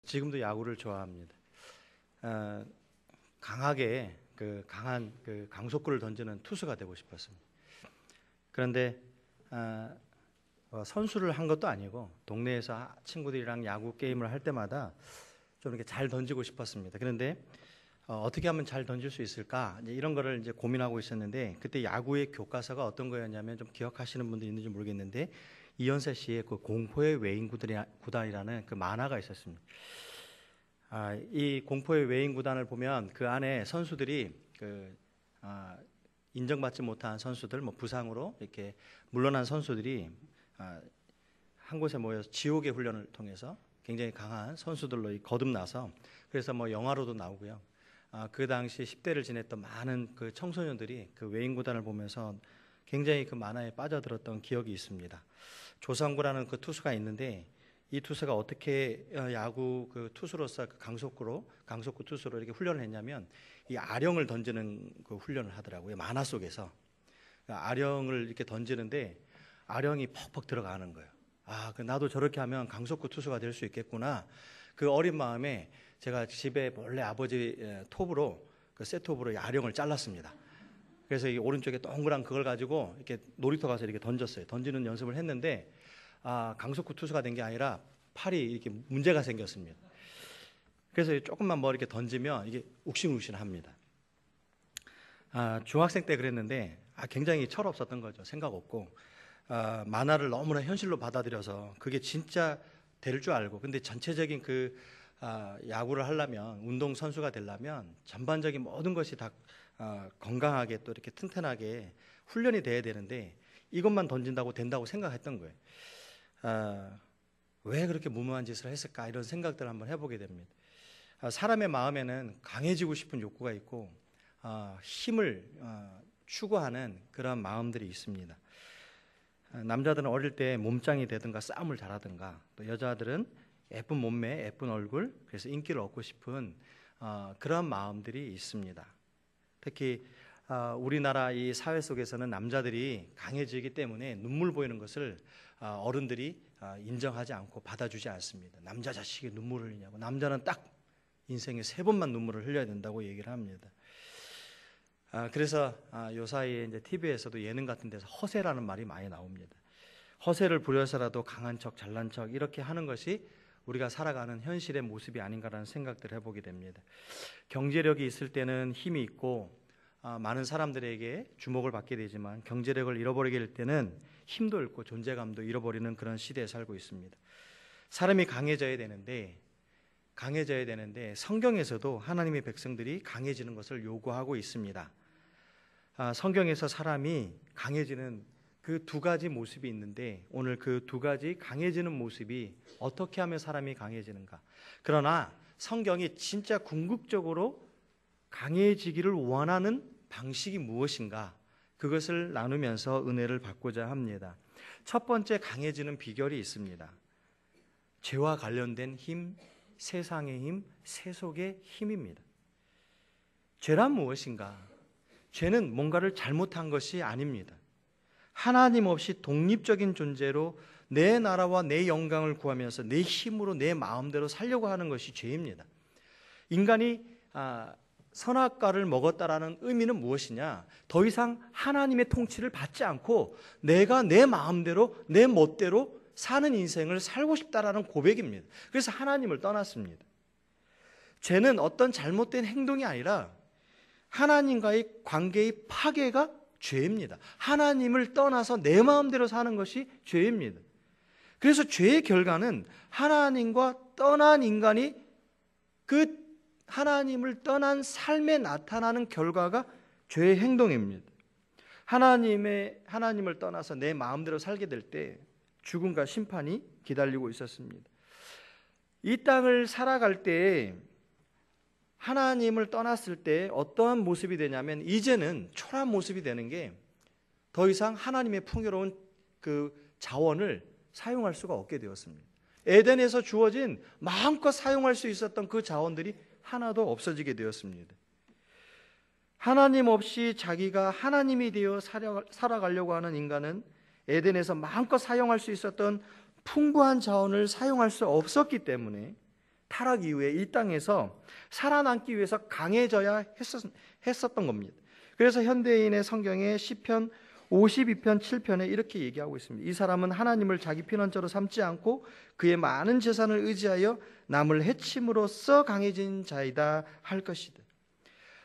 지금도 야구를 좋아합니다. 강하게 강한 강속구를 던지는 투수가 되고 싶었습니다. 그런데 선수를 한 것도 아니고 동네에서 친구들이랑 야구 게임을 할 때마다 좀 이렇게 잘 던지고 싶었습니다. 그런데 어떻게 하면 잘 던질 수 있을까? 이런 거를 이제 고민하고 있었는데, 그때 야구의 교과서가 어떤 거였냐면, 좀 기억하시는 분들 있는지 모르겠는데, 이현세 씨의 그 공포의 외인 구단이라는 그 만화가 있었습니다. 이 공포의 외인 구단을 보면 그 안에 선수들이 인정받지 못한 선수들, 부상으로 이렇게 물러난 선수들이 한 곳에 모여서 지옥의 훈련을 통해서 굉장히 강한 선수들로 거듭나서, 그래서 영화로도 나오고요. 그 당시 10대를 지냈던 많은 그 청소년들이 그 외인 구단을 보면서 굉장히 그 만화에 빠져들었던 기억이 있습니다. 조상구라는 그 투수가 있는데, 이 투수가 어떻게 야구 그 투수로서 강속구 투수로 이렇게 훈련을 했냐면, 이 아령을 던지는 그 훈련을 하더라고요. 만화 속에서 아령을 이렇게 던지는데 아령이 퍽퍽 들어가는 거예요. 나도 저렇게 하면 강속구 투수가 될 수 있겠구나. 그 어린 마음에 제가 집에 몰래 아버지 톱으로, 그 셋톱으로 아령을 잘랐습니다. 그래서 이 오른쪽에 동그란 그걸 가지고 이렇게 놀이터 가서 이렇게 던졌어요. 던지는 연습을 했는데, 강속구 투수가 된 게 아니라 팔이 이렇게 문제가 생겼습니다. 그래서 조금만 이렇게 던지면 이게 욱신욱신합니다. 중학생 때 그랬는데 굉장히 철없었던 거죠. 생각 없고, 만화를 너무나 현실로 받아들여서 그게 진짜 될 줄 알고, 근데 전체적인 야구를 하려면, 운동 선수가 되려면 전반적인 모든 것이 다 건강하게 또 이렇게 튼튼하게 훈련이 돼야 되는데, 이것만 던진다고 된다고 생각했던 거예요. 왜 그렇게 무모한 짓을 했을까, 이런 생각들을 한번 해보게 됩니다. 사람의 마음에는 강해지고 싶은 욕구가 있고, 힘을 추구하는 그런 마음들이 있습니다. 남자들은 어릴 때 몸짱이 되든가 싸움을 잘하든가, 또 여자들은 예쁜 몸매, 예쁜 얼굴, 그래서 인기를 얻고 싶은 그런 마음들이 있습니다. 특히 우리나라 이 사회 속에서는 남자들이 강해지기 때문에 눈물 보이는 것을 어른들이 인정하지 않고 받아주지 않습니다. 남자 자식이 눈물을 흘리냐고. 남자는 딱 인생에 3번만 눈물을 흘려야 된다고 얘기를 합니다. 그래서 요 사이에 이제 TV에서도 예능 같은 데서 허세라는 말이 많이 나옵니다. 허세를 부려서라도 강한 척, 잘난 척 이렇게 하는 것이 우리가 살아가는 현실의 모습이 아닌가라는 생각들을 해보게 됩니다. 경제력이 있을 때는 힘이 있고 많은 사람들에게 주목을 받게 되지만, 경제력을 잃어버리게 될 때는 힘도 잃고 존재감도 잃어버리는 그런 시대에 살고 있습니다. 사람이 강해져야 되는데 성경에서도 하나님의 백성들이 강해지는 것을 요구하고 있습니다. 성경에서 사람이 강해지는 그 2가지 모습이 있는데, 오늘 그 2가지 강해지는 모습이 어떻게 하면 사람이 강해지는가, 그러나 성경이 진짜 궁극적으로 강해지기를 원하는 방식이 무엇인가, 그것을 나누면서 은혜를 받고자 합니다. 첫 번째 강해지는 비결이 있습니다. 죄와 관련된 힘, 세상의 힘, 세속의 힘입니다. 죄란 무엇인가? 죄는 뭔가를 잘못한 것이 아닙니다. 하나님 없이 독립적인 존재로 내 나라와 내 영광을 구하면서 내 힘으로 내 마음대로 살려고 하는 것이 죄입니다. 인간이 선악과를 먹었다라는 의미는 무엇이냐? 더 이상 하나님의 통치를 받지 않고 내가 내 마음대로 내 멋대로 사는 인생을 살고 싶다라는 고백입니다. 그래서 하나님을 떠났습니다. 죄는 어떤 잘못된 행동이 아니라 하나님과의 관계의 파괴가 죄입니다. 하나님을 떠나서 내 마음대로 사는 것이 죄입니다. 그래서 죄의 결과는 하나님과 떠난 인간이 그 하나님을 떠난 삶에 나타나는 결과가 죄의 행동입니다. 하나님을 떠나서 내 마음대로 살게 될 때 죽음과 심판이 기다리고 있었습니다. 이 땅을 살아갈 때 하나님을 떠났을 때 어떠한 모습이 되냐면, 이제는 초라한 모습이 되는 게, 더 이상 하나님의 풍요로운 그 자원을 사용할 수가 없게 되었습니다. 에덴에서 주어진 마음껏 사용할 수 있었던 그 자원들이 하나도 없어지게 되었습니다. 하나님 없이 자기가 하나님이 되어 살아가려고 하는 인간은 에덴에서 마음껏 사용할 수 있었던 풍부한 자원을 사용할 수 없었기 때문에 타락 이후에 이 땅에서 살아남기 위해서 강해져야 했었던 겁니다. 그래서 현대인의 성경에 시편 52편 7편에 이렇게 얘기하고 있습니다. 이 사람은 하나님을 자기 피난처로 삼지 않고 그의 많은 재산을 의지하여 남을 해침으로써 강해진 자이다 할 것이다.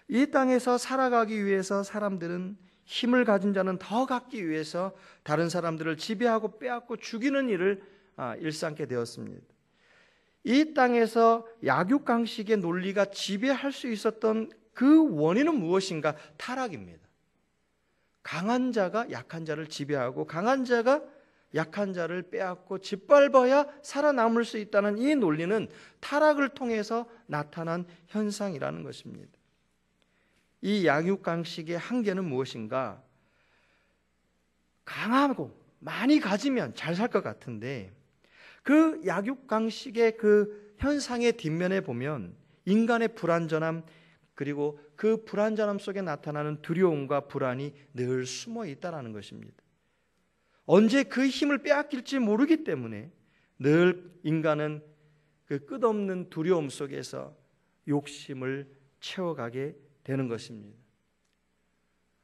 이 땅에서 살아가기 위해서 사람들은 힘을 가진 자는 더 갖기 위해서 다른 사람들을 지배하고 빼앗고 죽이는 일을 일삼게 되었습니다. 이 땅에서 약육강식의 논리가 지배할 수 있었던 그 원인은 무엇인가? 타락입니다. 강한 자가 약한 자를 지배하고 강한 자가 약한 자를 빼앗고 짓밟아야 살아남을 수 있다는 이 논리는 타락을 통해서 나타난 현상이라는 것입니다. 이 약육강식의 한계는 무엇인가? 강하고 많이 가지면 잘 살 것 같은데 그 약육강식의 그 현상의 뒷면에 보면 인간의 불완전함, 그리고 그 불완전함 속에 나타나는 두려움과 불안이 늘 숨어 있다는 것입니다. 언제 그 힘을 빼앗길지 모르기 때문에 늘 인간은 그 끝없는 두려움 속에서 욕심을 채워가게 되는 것입니다.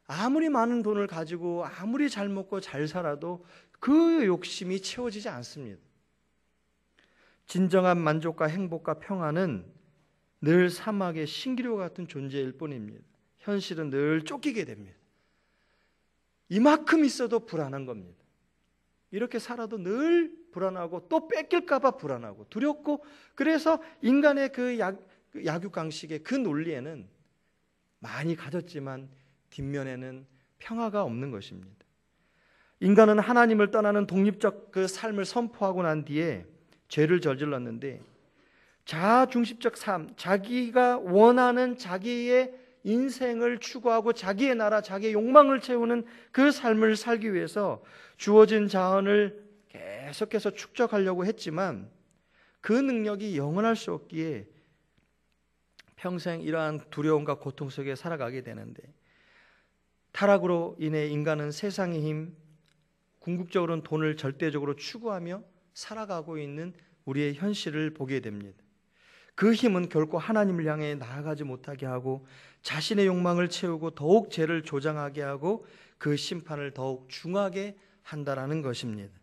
아무리 많은 돈을 가지고 아무리 잘 먹고 잘 살아도 그 욕심이 채워지지 않습니다. 진정한 만족과 행복과 평안은 늘 사막의 신기루 같은 존재일 뿐입니다. 현실은 늘 쫓기게 됩니다. 이만큼 있어도 불안한 겁니다. 이렇게 살아도 늘 불안하고 또 뺏길까 봐 불안하고 두렵고, 그래서 인간의 그 약육강식의 그 논리에는 많이 가졌지만 뒷면에는 평화가 없는 것입니다. 인간은 하나님을 떠나는 독립적 그 삶을 선포하고 난 뒤에 죄를 저질렀는데 자아중심적 삶, 자기가 원하는 자기의 인생을 추구하고 자기의 나라, 자기의 욕망을 채우는 그 삶을 살기 위해서 주어진 자원을 계속해서 축적하려고 했지만 그 능력이 영원할 수 없기에 평생 이러한 두려움과 고통 속에 살아가게 되는데, 타락으로 인해 인간은 세상의 힘, 궁극적으로는 돈을 절대적으로 추구하며 살아가고 있는 우리의 현실을 보게 됩니다. 그 힘은 결코 하나님을 향해 나아가지 못하게 하고 자신의 욕망을 채우고 더욱 죄를 조장하게 하고 그 심판을 더욱 중하게 한다라는 것입니다.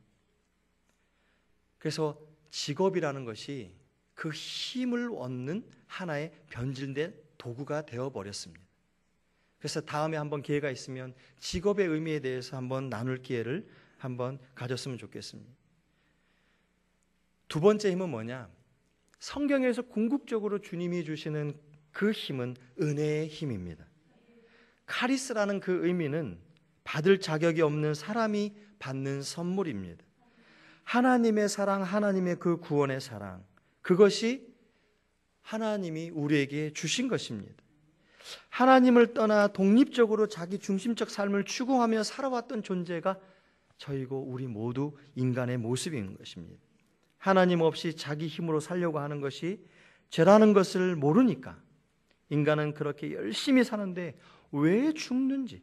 그래서 직업이라는 것이 그 힘을 얻는 하나의 변질된 도구가 되어버렸습니다. 그래서 다음에 한번 기회가 있으면 직업의 의미에 대해서 한번 나눌 기회를 한번 가졌으면 좋겠습니다. 두 번째 힘은 뭐냐? 성경에서 궁극적으로 주님이 주시는 그 힘은 은혜의 힘입니다. 카리스라는 그 의미는 받을 자격이 없는 사람이 받는 선물입니다. 하나님의 사랑, 하나님의 그 구원의 사랑, 그것이 하나님이 우리에게 주신 것입니다. 하나님을 떠나 독립적으로 자기 중심적 삶을 추구하며 살아왔던 존재가 저희고 우리 모두 인간의 모습인 것입니다. 하나님 없이 자기 힘으로 살려고 하는 것이 죄라는 것을 모르니까 인간은 그렇게 열심히 사는데 왜 죽는지,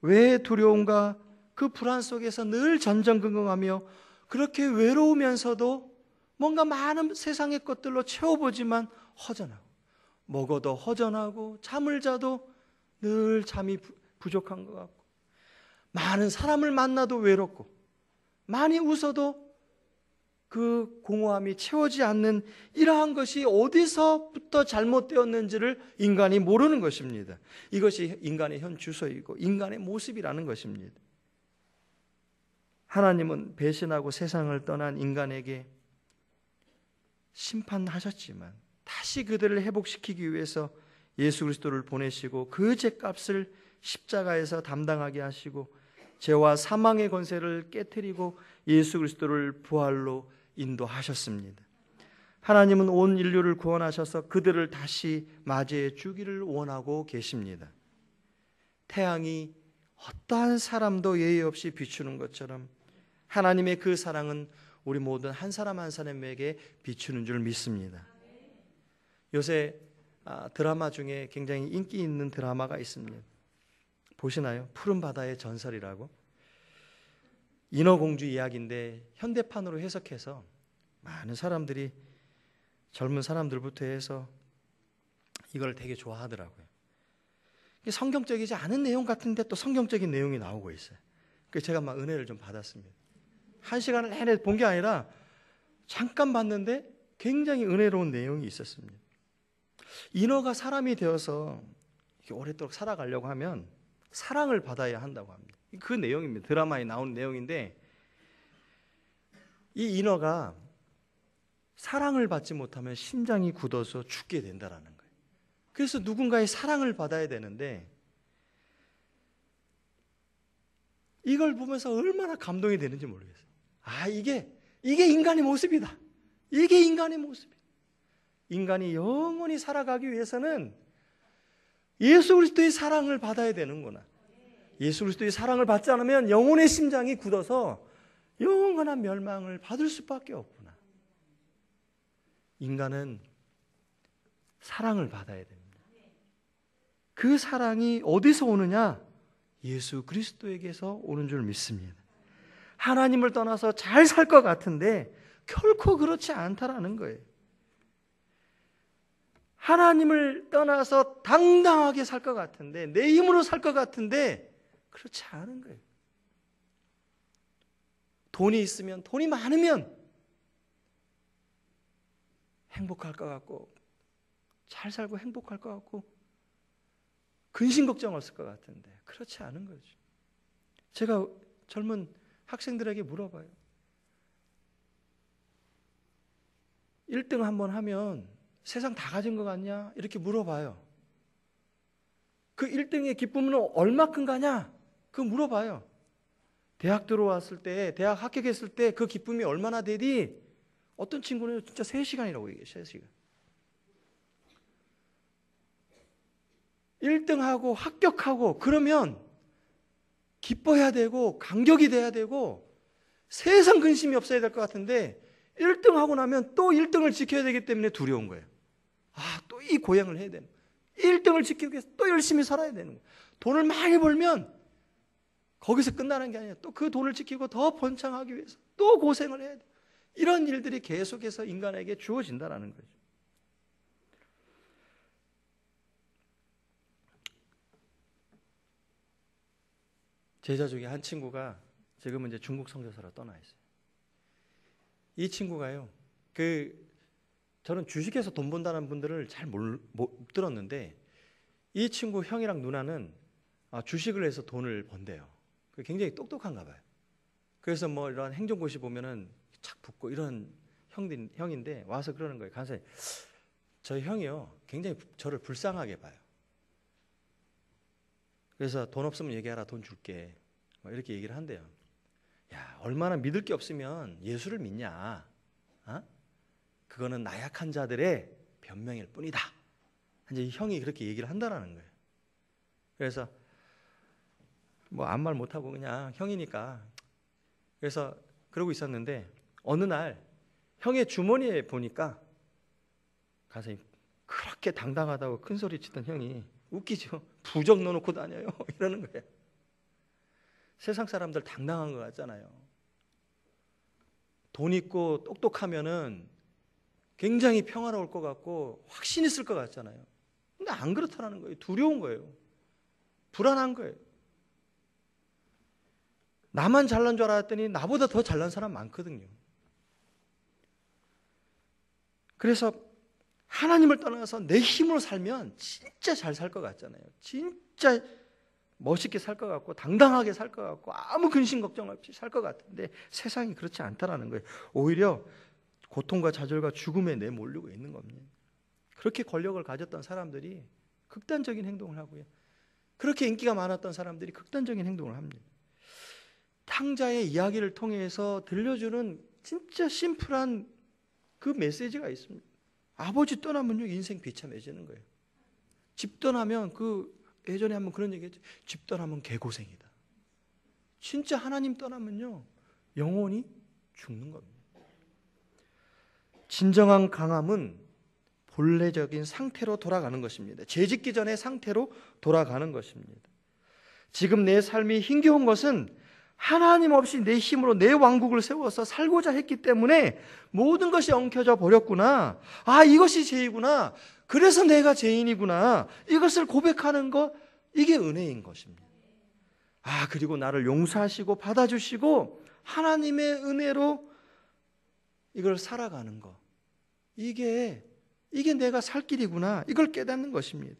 왜 두려움과 그 불안 속에서 늘 전전긍긍하며 그렇게 외로우면서도 뭔가 많은 세상의 것들로 채워보지만 허전하고, 먹어도 허전하고 잠을 자도 늘 잠이 부족한 것 같고, 많은 사람을 만나도 외롭고 많이 웃어도 그 공허함이 채워지지 않는 이러한 것이 어디서부터 잘못되었는지를 인간이 모르는 것입니다. 이것이 인간의 현 주소이고 인간의 모습이라는 것입니다. 하나님은 배신하고 세상을 떠난 인간에게 심판하셨지만 다시 그들을 회복시키기 위해서 예수 그리스도를 보내시고 그 죄값을 십자가에서 담당하게 하시고 죄와 사망의 권세를 깨트리고 예수 그리스도를 부활로 인도하셨습니다. 하나님은 온 인류를 구원하셔서 그들을 다시 맞이해 주기를 원하고 계십니다. 태양이 어떠한 사람도 예의 없이 비추는 것처럼 하나님의 그 사랑은 우리 모든 한 사람 한 사람에게 비추는 줄 믿습니다. 요새 드라마 중에 굉장히 인기 있는 드라마가 있습니다. 보시나요? 푸른 바다의 전설이라고. 인어공주 이야기인데 현대판으로 해석해서 많은 사람들이 젊은 사람들부터 해서 이걸 되게 좋아하더라고요. 이게 성경적이지 않은 내용 같은데 또 성경적인 내용이 나오고 있어요. 그래서 제가 막 은혜를 좀 받았습니다. 1시간을 내내 본 게 아니라 잠깐 봤는데 굉장히 은혜로운 내용이 있었습니다. 인어가 사람이 되어서 이렇게 오랫도록 살아가려고 하면 사랑을 받아야 한다고 합니다. 그 내용입니다. 드라마에 나오는 내용인데 이 인어가 사랑을 받지 못하면 심장이 굳어서 죽게 된다라는 거예요. 그래서 누군가의 사랑을 받아야 되는데 이걸 보면서 얼마나 감동이 되는지 모르겠어요. 아, 이게 인간의 모습이다. 이게 인간의 모습이다. 인간이 영원히 살아가기 위해서는 예수 그리스도의 사랑을 받아야 되는구나. 예수 그리스도의 사랑을 받지 않으면 영혼의 심장이 굳어서 영원한 멸망을 받을 수밖에 없구나. 인간은 사랑을 받아야 됩니다. 그 사랑이 어디서 오느냐? 예수 그리스도에게서 오는 줄 믿습니다. 하나님을 떠나서 잘 살 것 같은데 결코 그렇지 않다라는 거예요. 하나님을 떠나서 당당하게 살 것 같은데, 내 힘으로 살 것 같은데 그렇지 않은 거예요. 돈이 있으면, 돈이 많으면 행복할 것 같고, 잘 살고 행복할 것 같고, 근심 걱정 없을 것 같은데 그렇지 않은 거죠. 제가 젊은 학생들에게 물어봐요. 1등 한번 하면 세상 다 가진 것 같냐? 이렇게 물어봐요. 그 1등의 기쁨은 얼마큼 가냐? 그거 물어봐요. 대학 들어왔을 때, 대학 합격했을 때 그 기쁨이 얼마나 되디? 어떤 친구는 진짜 3시간이라고 얘기해요. 3시간. 1등하고 합격하고 그러면 기뻐해야 되고 감격이 돼야 되고 세상 근심이 없어야 될 것 같은데 1등하고 나면 또 1등을 지켜야 되기 때문에 두려운 거예요. 아, 또 이 고행을 해야 되는 거예요. 1등을 지키기 위해서 또 열심히 살아야 되는 거예요. 돈을 많이 벌면 거기서 끝나는 게 아니라 또 그 돈을 지키고 더 번창하기 위해서 또 고생을 해야 돼요. 이런 일들이 계속해서 인간에게 주어진다는 거죠. 제자 중에 한 친구가 지금은 이제 중국 선교사로 떠나 있어요. 이 친구가요, 저는 주식에서 돈 번다는 분들을 잘 못 들었는데 이 친구 형이랑 누나는 주식을 해서 돈을 번대요. 굉장히 똑똑한가 봐요. 그래서 뭐 이런 행정고시 보면은 착 붙고 이런 형인데 와서 그러는 거예요. 간사님, 저희 형이요 굉장히 저를 불쌍하게 봐요. 그래서 돈 없으면 얘기하라, 돈 줄게, 이렇게 얘기를 한대요. 야, 얼마나 믿을 게 없으면 예수를 믿냐? 그거는 나약한 자들의 변명일 뿐이다. 이제 형이 그렇게 얘기를 한다라는 거예요. 그래서 뭐 아무 말 못하고 그냥 형이니까. 그래서 그러고 있었는데 어느 날 형의 주머니에 보니까 가서 그렇게 당당하다고 큰 소리 치던 형이, 웃기죠? 부적 넣어놓고 다녀요. 이러는 거예요. 세상 사람들 당당한 것 같잖아요. 돈 있고 똑똑하면은 굉장히 평화로울 것 같고 확신 있을 것 같잖아요. 근데 안 그렇다는 거예요. 두려운 거예요. 불안한 거예요. 나만 잘난 줄 알았더니 나보다 더 잘난 사람 많거든요. 그래서 하나님을 떠나서 내 힘으로 살면 진짜 잘 살 것 같잖아요. 진짜 멋있게 살 것 같고 당당하게 살 것 같고 아무 근심 걱정 없이 살 것 같은데 세상이 그렇지 않다라는 거예요. 오히려 고통과 좌절과 죽음에 내몰리고 있는 겁니다. 그렇게 권력을 가졌던 사람들이 극단적인 행동을 하고요. 그렇게 인기가 많았던 사람들이 극단적인 행동을 합니다. 탕자의 이야기를 통해서 들려주는 진짜 심플한 그 메시지가 있습니다. 아버지 떠나면요 인생 비참해지는 거예요. 집 떠나면 예전에 한번 그런 얘기했죠. 집 떠나면 개고생이다. 진짜 하나님 떠나면요 영원히 죽는 겁니다. 진정한 강함은 본래적인 상태로 돌아가는 것입니다. 죄짓기 전의 상태로 돌아가는 것입니다. 지금 내 삶이 힘겨운 것은 하나님 없이 내 힘으로 내 왕국을 세워서 살고자 했기 때문에 모든 것이 엉켜져 버렸구나. 아, 이것이 죄이구나. 그래서 내가 죄인이구나. 이것을 고백하는 것, 이게 은혜인 것입니다. 아, 그리고 나를 용서하시고 받아주시고 하나님의 은혜로 이걸 살아가는 것. 이게 내가 살 길이구나. 이걸 깨닫는 것입니다.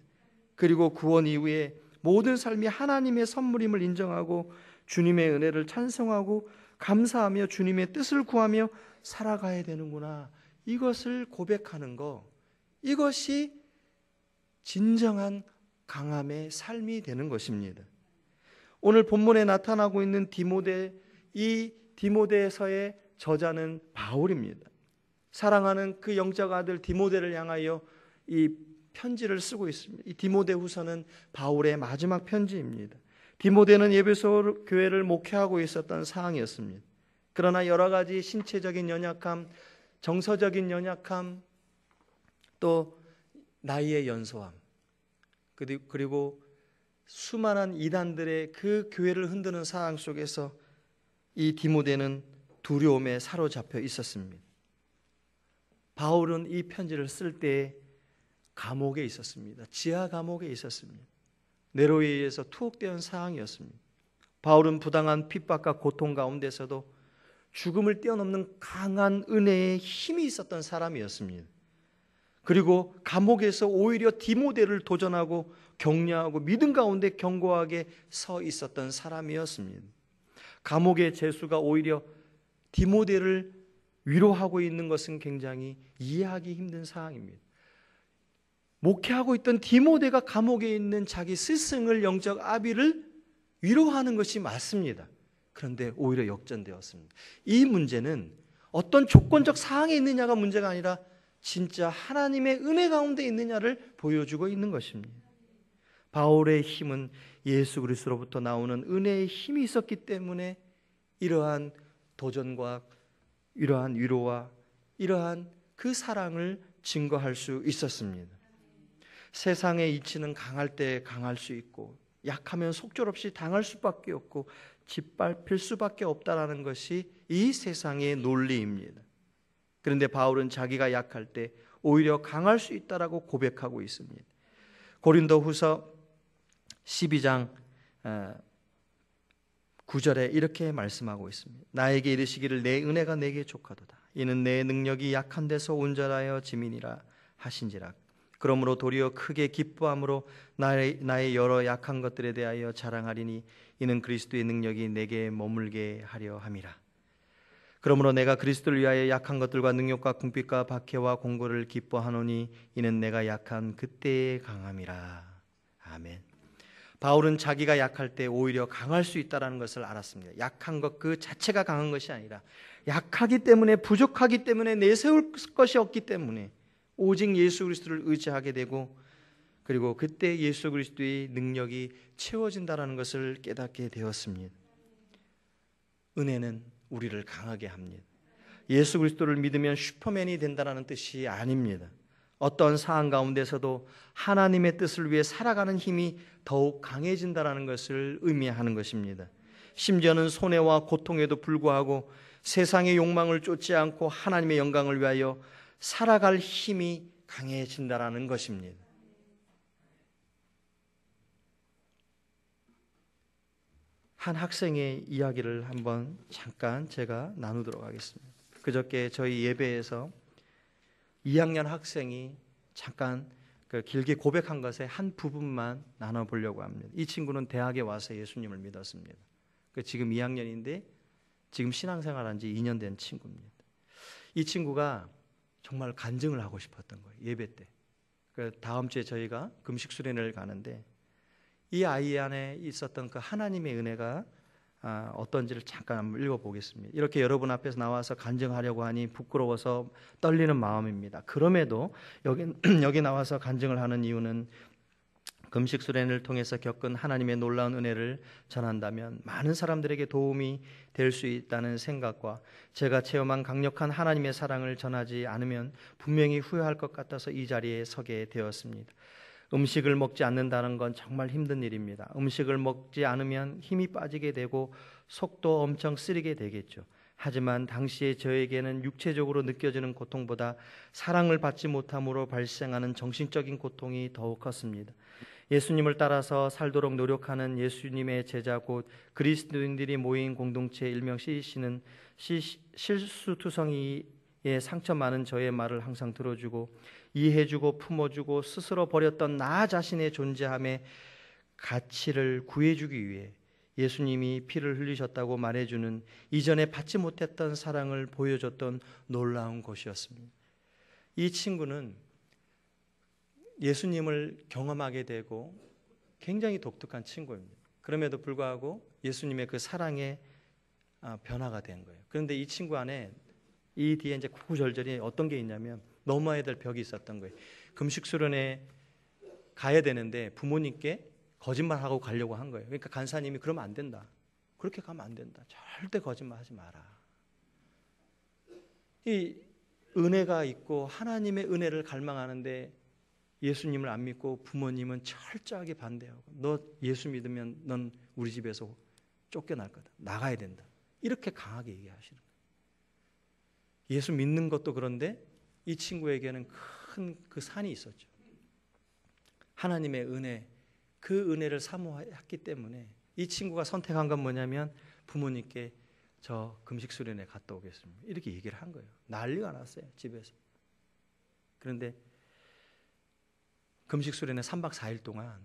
그리고 구원 이후에 모든 삶이 하나님의 선물임을 인정하고 주님의 은혜를 찬송하고 감사하며 주님의 뜻을 구하며 살아가야 되는구나. 이것을 고백하는 것. 이것이 진정한 강함의 삶이 되는 것입니다. 오늘 본문에 나타나고 있는 디모데, 이 디모데서의 저자는 바울입니다. 사랑하는 그 영적 아들 디모데를 향하여 이 편지를 쓰고 있습니다. 이 디모데후서는 바울의 마지막 편지입니다. 디모데는 에베소 교회를 목회하고 있었던 상황이었습니다. 그러나 여러 가지 신체적인 연약함, 정서적인 연약함, 또 나이의 연소함, 그리고 수많은 이단들의 그 교회를 흔드는 상황 속에서 이 디모데는 두려움에 사로잡혀 있었습니다. 바울은 이 편지를 쓸 때 감옥에 있었습니다. 지하 감옥에 있었습니다. 네로에 의해서 투옥된 상황이었습니다. 바울은 부당한 핍박과 고통 가운데서도 죽음을 뛰어넘는 강한 은혜의 힘이 있었던 사람이었습니다. 그리고 감옥에서 오히려 디모데를 도전하고 격려하고 믿음 가운데 견고하게 서 있었던 사람이었습니다. 감옥의 죄수가 오히려 디모데를 위로하고 있는 것은 굉장히 이해하기 힘든 상황입니다. 목회하고 있던 디모데가 감옥에 있는 자기 스승을, 영적 아비를 위로하는 것이 맞습니다. 그런데 오히려 역전되었습니다. 이 문제는 어떤 조건적 사항에 있느냐가 문제가 아니라 진짜 하나님의 은혜 가운데 있느냐를 보여주고 있는 것입니다. 바울의 힘은 예수 그리스도로부터 나오는 은혜의 힘이 있었기 때문에 이러한 도전과 이러한 위로와 이러한 그 사랑을 증거할 수 있었습니다. 세상의 이치는 강할 때 강할 수 있고 약하면 속절없이 당할 수밖에 없고 짓밟힐 수밖에 없다라는 것이 이 세상의 논리입니다. 그런데 바울은 자기가 약할 때 오히려 강할 수 있다라고 고백하고 있습니다. 고린도후서 12장 9절에 이렇게 말씀하고 있습니다. 나에게 이르시기를 내 은혜가 내게 족하도다. 이는 내 능력이 약한 데서 온전하여 지민이라 하신지라. 그러므로 도리어 크게 기뻐함으로 나의 여러 약한 것들에 대하여 자랑하리니 이는 그리스도의 능력이 내게 머물게 하려 함이라. 그러므로 내가 그리스도를 위하여 약한 것들과 능력과 궁핍과 박해와 공고를 기뻐하노니 이는 내가 약한 그때의 강함이라. 아멘. 바울은 자기가 약할 때 오히려 강할 수 있다는 것을 알았습니다. 약한 것 그 자체가 강한 것이 아니라 약하기 때문에, 부족하기 때문에, 내세울 것이 없기 때문에 오직 예수 그리스도를 의지하게 되고, 그리고 그때 예수 그리스도의 능력이 채워진다는 것을 깨닫게 되었습니다. 은혜는 우리를 강하게 합니다. 예수 그리스도를 믿으면 슈퍼맨이 된다는 뜻이 아닙니다. 어떤 상황 가운데서도 하나님의 뜻을 위해 살아가는 힘이 더욱 강해진다는 것을 의미하는 것입니다. 심지어는 손해와 고통에도 불구하고 세상의 욕망을 쫓지 않고 하나님의 영광을 위하여 살아갈 힘이 강해진다는 것입니다. 한 학생의 이야기를 한번 잠깐 제가 나누도록 하겠습니다. 그저께 저희 예배에서 2학년 학생이 잠깐 길게 고백한 것의 한 부분만 나눠보려고 합니다. 이 친구는 대학에 와서 예수님을 믿었습니다. 지금 2학년인데 지금 신앙생활한 지 2년 된 친구입니다. 이 친구가 정말 간증을 하고 싶었던 거예요. 예배 때. 다음 주에 저희가 금식 수련회를 가는데 이 아이 안에 있었던 그 하나님의 은혜가 어떤지를 잠깐 한번 읽어보겠습니다. 이렇게 여러분 앞에서 나와서 간증하려고 하니 부끄러워서 떨리는 마음입니다. 그럼에도 여기 나와서 간증을 하는 이유는 금식 수련을 통해서 겪은 하나님의 놀라운 은혜를 전한다면 많은 사람들에게 도움이 될 수 있다는 생각과 제가 체험한 강력한 하나님의 사랑을 전하지 않으면 분명히 후회할 것 같아서 이 자리에 서게 되었습니다. 음식을 먹지 않는다는 건 정말 힘든 일입니다. 음식을 먹지 않으면 힘이 빠지게 되고 속도 엄청 쓰리게 되겠죠. 하지만 당시에 저에게는 육체적으로 느껴지는 고통보다 사랑을 받지 못함으로 발생하는 정신적인 고통이 더욱 컸습니다. 예수님을 따라서 살도록 노력하는 예수님의 제자 곧 그리스도인들이 모인 공동체 일명 CC는 실수투성이의 상처 많은 저의 말을 항상 들어주고 이해해주고 품어주고 스스로 버렸던 나 자신의 존재함의 가치를 구해주기 위해 예수님이 피를 흘리셨다고 말해주는 이전에 받지 못했던 사랑을 보여줬던 놀라운 곳이었습니다. 이 친구는 예수님을 경험하게 되고 굉장히 독특한 친구입니다. 그럼에도 불구하고 예수님의 그 사랑에 변화가 된 거예요. 그런데 이 친구 안에 이 뒤에 이제 구구절절히 어떤 게 있냐면 넘어야 될 벽이 있었던 거예요. 금식수련회 가야 되는데 부모님께 거짓말하고 가려고 한 거예요. 그러니까 간사님이 그러면 안 된다. 그렇게 가면 안 된다. 절대 거짓말하지 마라. 이 은혜가 있고 하나님의 은혜를 갈망하는데 예수님을 안 믿고 부모님은 철저하게 반대하고 너 예수 믿으면 넌 우리 집에서 쫓겨날 거다. 나가야 된다. 이렇게 강하게 얘기하시는 거예요. 예수 믿는 것도 그런데 이 친구에게는 큰 그 산이 있었죠. 하나님의 은혜, 그 은혜를 사모했기 때문에 이 친구가 선택한 건 뭐냐면 부모님께 저 금식 수련회 갔다 오겠습니다. 이렇게 얘기를 한 거예요. 난리가 났어요, 집에서. 그런데 금식 수련회 3박 4일 동안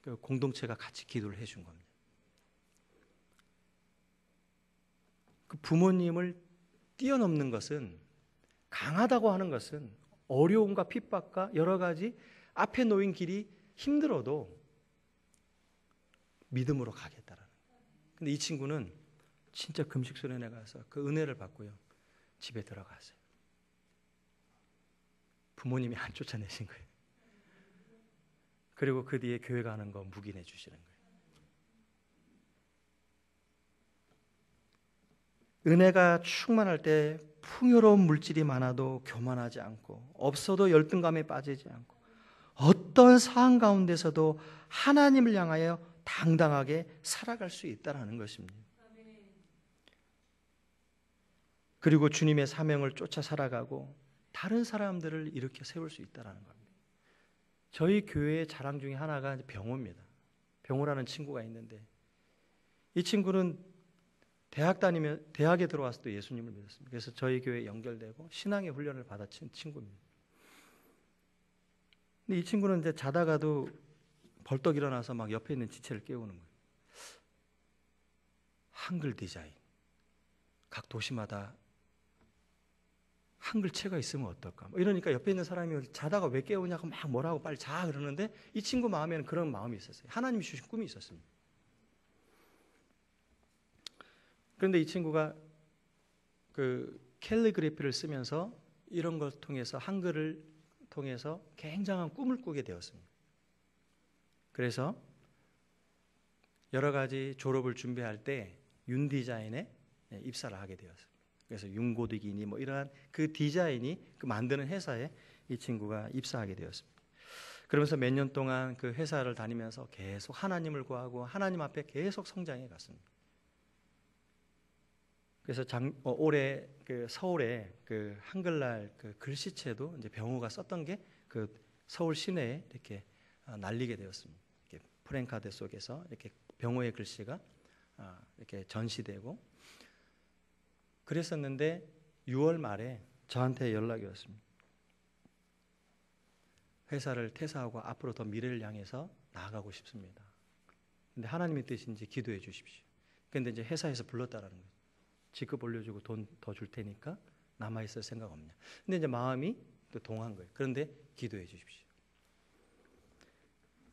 그 공동체가 같이 기도를 해준 겁니다. 그 부모님을 뛰어넘는 것은, 강하다고 하는 것은 어려움과 핍박과 여러 가지 앞에 놓인 길이 힘들어도 믿음으로 가겠다라는 거예요. 근데 이 친구는 진짜 금식 수련회 가서 그 은혜를 받고요. 집에 들어갔어요. 부모님이 안 쫓아내신 거예요. 그리고 그 뒤에 교회 가는 거 묵인해 주시는 거예요. 은혜가 충만할 때 풍요로운 물질이 많아도 교만하지 않고 없어도 열등감에 빠지지 않고 어떤 상황 가운데서도 하나님을 향하여 당당하게 살아갈 수 있다는 것입니다. 그리고 주님의 사명을 쫓아 살아가고 다른 사람들을 일으켜 세울 수 있다는 겁니다. 저희 교회의 자랑 중에 하나가 병호입니다. 병호라는 친구가 있는데 이 친구는 대학에 들어와서 또 예수님을 믿었습니다. 그래서 저희 교회에 연결되고 신앙의 훈련을 받아친 친구입니다. 근데 이 친구는 이제 자다가도 벌떡 일어나서 막 옆에 있는 지체를 깨우는 거예요. 한글 디자인, 각 도시마다 한글체가 있으면 어떨까? 이러니까 옆에 있는 사람이 자다가 왜 깨우냐고 막 뭐라고 빨리 자 그러는데 이 친구 마음에는 그런 마음이 있었어요. 하나님이 주신 꿈이 있었습니다. 그런데 이 친구가 그 캘리그래피를 쓰면서 이런 걸 통해서 한글을 통해서 굉장한 꿈을 꾸게 되었습니다. 그래서 여러 가지 졸업을 준비할 때 윤디자인에 입사를 하게 되었습니다. 그래서 윤고딕이니 뭐 이러한 그 디자인이 그 만드는 회사에 이 친구가 입사하게 되었습니다. 그러면서 몇 년 동안 그 회사를 다니면서 계속 하나님을 구하고 하나님 앞에 계속 성장해 갔습니다. 그래서 올해 그 서울에 그 한글날 그 글씨체도 이제 병호가 썼던 게 그 서울 시내에 이렇게 날리게 되었습니다. 이렇게 프랭카드 속에서 이렇게 병호의 글씨가 이렇게 전시되고 그랬었는데 6월 말에 저한테 연락이 왔습니다. 회사를 퇴사하고 앞으로 더 미래를 향해서 나아가고 싶습니다. 근데 하나님의 뜻인지 기도해 주십시오. 근데 이제 회사에서 불렀다라는 거예요. 직급 올려주고 돈 더 줄 테니까 남아있을 생각 없냐. 근데 이제 마음이 또 동한 거예요. 그런데 기도해 주십시오.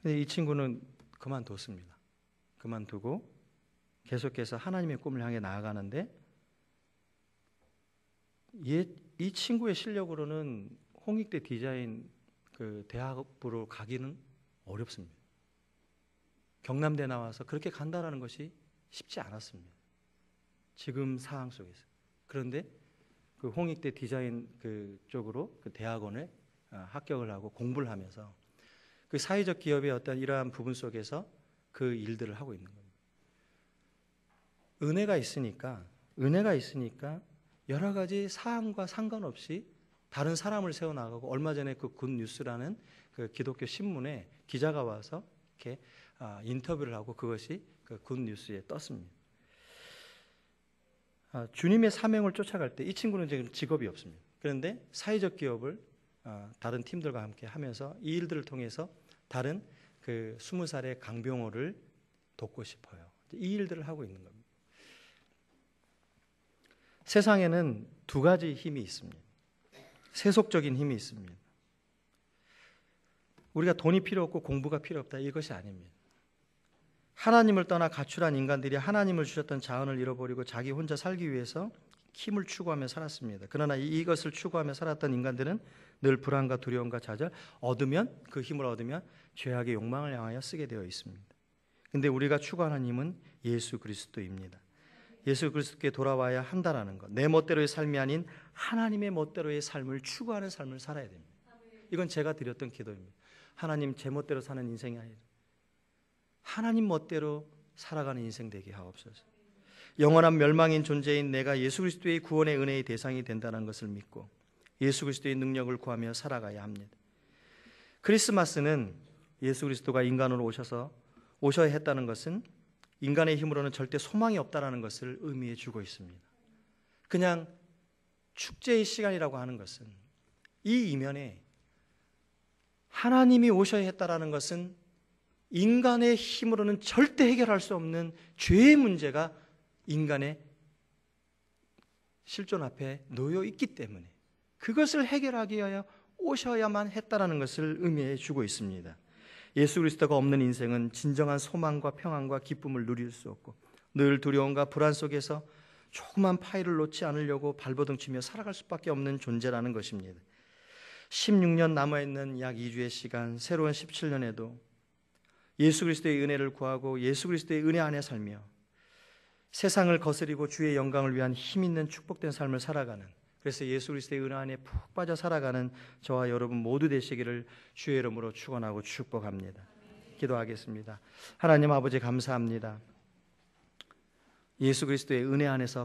근데 이 친구는 그만뒀습니다. 그만두고 계속해서 하나님의 꿈을 향해 나아가는데 이 친구의 실력으로는 홍익대 디자인 그 대학부로 가기는 어렵습니다. 경남대 나와서 그렇게 간다라는 것이 쉽지 않았습니다. 지금 상황 속에서. 그런데 그 홍익대 디자인 그 쪽으로 그 대학원에 합격을 하고 공부를 하면서 그 사회적 기업의 어떤 이러한 부분 속에서 그 일들을 하고 있는 겁니다. 은혜가 있으니까 여러 가지 사항과 상관없이 다른 사람을 세워 나가고, 얼마 전에 그 굿뉴스라는 그 기독교 신문에 기자가 와서 이렇게 인터뷰를 하고 그것이 그 굿뉴스에 떴습니다. 주님의 사명을 쫓아갈 때 이 친구는 지금 직업이 없습니다. 그런데 사회적 기업을 다른 팀들과 함께 하면서 이 일들을 통해서 다른 그 20살의 강병호를 돕고 싶어요. 이 일들을 하고 있는 겁니다. 세상에는 두 가지 힘이 있습니다. 세속적인 힘이 있습니다. 우리가 돈이 필요 없고 공부가 필요 없다, 이것이 아닙니다. 하나님을 떠나 가출한 인간들이 하나님을 주셨던 자원을 잃어버리고 자기 혼자 살기 위해서 힘을 추구하며 살았습니다. 그러나 이것을 추구하며 살았던 인간들은 늘 불안과 두려움과 좌절, 그 힘을 얻으면 죄악의 욕망을 향하여 쓰게 되어 있습니다. 근데 우리가 추구하는 힘은 예수 그리스도입니다. 예수 그리스도께 돌아와야 한다라는 것. 내 멋대로의 삶이 아닌 하나님의 멋대로의 삶을 추구하는 삶을 살아야 됩니다. 이건 제가 드렸던 기도입니다. 하나님, 제 멋대로 사는 인생이 아니라 하나님 멋대로 살아가는 인생 되게 하옵소서. 영원한 멸망인 존재인 내가 예수 그리스도의 구원의 은혜의 대상이 된다는 것을 믿고 예수 그리스도의 능력을 구하며 살아가야 합니다. 크리스마스는 예수 그리스도가 인간으로 오셔야 했다는 것은 인간의 힘으로는 절대 소망이 없다는 것을 의미해 주고 있습니다. 그냥 축제의 시간이라고 하는 것은 이 이면에 하나님이 오셔야 했다는 것은 인간의 힘으로는 절대 해결할 수 없는 죄의 문제가 인간의 실존 앞에 놓여 있기 때문에 그것을 해결하기 위하여 오셔야만 했다는 것을 의미해 주고 있습니다. 예수 그리스도가 없는 인생은 진정한 소망과 평안과 기쁨을 누릴 수 없고 늘 두려움과 불안 속에서 조그만 파일을 놓지 않으려고 발버둥치며 살아갈 수밖에 없는 존재라는 것입니다. 16년 남아있는 약 2주의 시간, 새로운 17년에도 예수 그리스도의 은혜를 구하고 예수 그리스도의 은혜 안에 살며 세상을 거스리고 주의 영광을 위한 힘있는 축복된 삶을 살아가는, 그래서 예수 그리스도의 은혜 안에 푹 빠져 살아가는 저와 여러분 모두 되시기를 주의 이름으로 축원하고 축복합니다. 기도하겠습니다. 하나님 아버지, 감사합니다. 예수 그리스도의 은혜 안에서